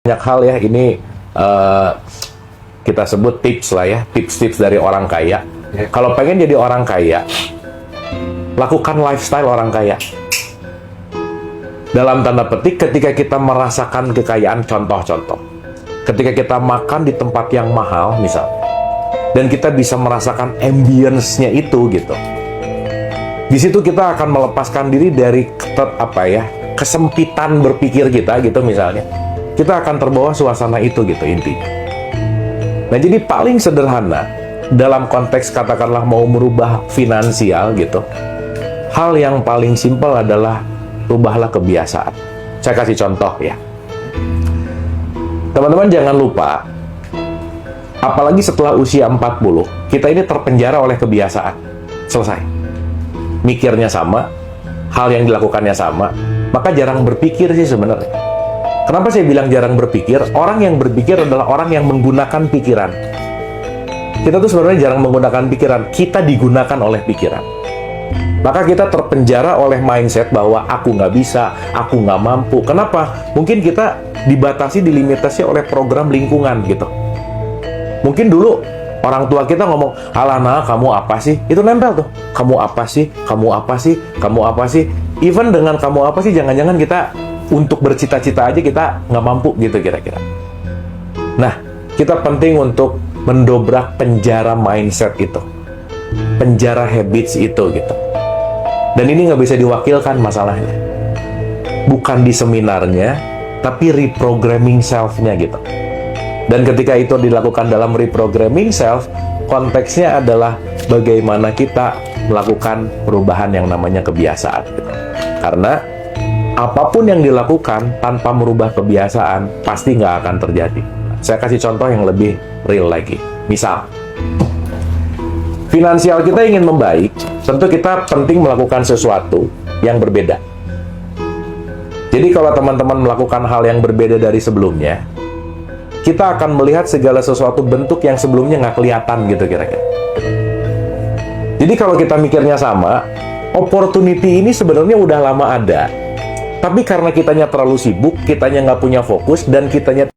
Banyak hal ya, ini kita sebut tips lah ya, tips-tips dari orang kaya. Kalau pengen jadi orang kaya, lakukan lifestyle orang kaya. Dalam tanda petik, ketika kita merasakan kekayaan, contoh-contoh. Ketika kita makan di tempat yang mahal, misal, dan kita bisa merasakan ambience-nya itu, gitu. Di situ kita akan melepaskan diri dari kesempitan berpikir kita, gitu misalnya. Kita akan terbawa suasana itu, gitu intinya. Nah, jadi paling sederhana dalam konteks katakanlah mau merubah finansial gitu, hal yang paling simpel adalah rubahlah kebiasaan. Saya kasih contoh ya. Teman-teman jangan lupa, apalagi setelah usia 40, kita ini terpenjara oleh kebiasaan. Selesai. Mikirnya sama, hal yang dilakukannya sama, maka jarang berpikir sih sebenarnya. Kenapa saya bilang jarang berpikir? Orang yang berpikir adalah orang yang menggunakan pikiran. Kita tuh sebenarnya jarang menggunakan pikiran, kita digunakan oleh pikiran. Maka kita terpenjara oleh mindset bahwa aku nggak bisa, aku nggak mampu. Kenapa? Mungkin kita dibatasi, dilimitasi oleh program lingkungan gitu. Mungkin dulu orang tua kita ngomong, "Alana, kamu apa sih?" Itu nempel tuh. Kamu apa sih? Kamu apa sih? Kamu apa sih? Even dengan kamu apa sih, jangan-jangan kita untuk bercita-cita aja kita nggak mampu gitu kira-kira. Nah, kita penting untuk mendobrak penjara mindset itu, penjara habits itu gitu. Dan ini nggak bisa diwakilkan masalahnya, bukan di seminarnya, tapi reprogramming self-nya gitu. Dan ketika itu dilakukan dalam reprogramming self, konteksnya adalah bagaimana kita melakukan perubahan yang namanya kebiasaan gitu. Karena apapun yang dilakukan tanpa merubah kebiasaan pasti nggak akan terjadi. Saya kasih contoh yang lebih real lagi. Misal, finansial kita ingin membaik, tentu kita penting melakukan sesuatu yang berbeda. Jadi kalau teman-teman melakukan hal yang berbeda dari sebelumnya, kita akan melihat segala sesuatu bentuk yang sebelumnya nggak kelihatan gitu kira-kira. Jadi kalau kita mikirnya sama, opportunity ini sebenarnya udah lama ada. Tapi karena kitanya terlalu sibuk, kitanya nggak punya fokus, dan kitanya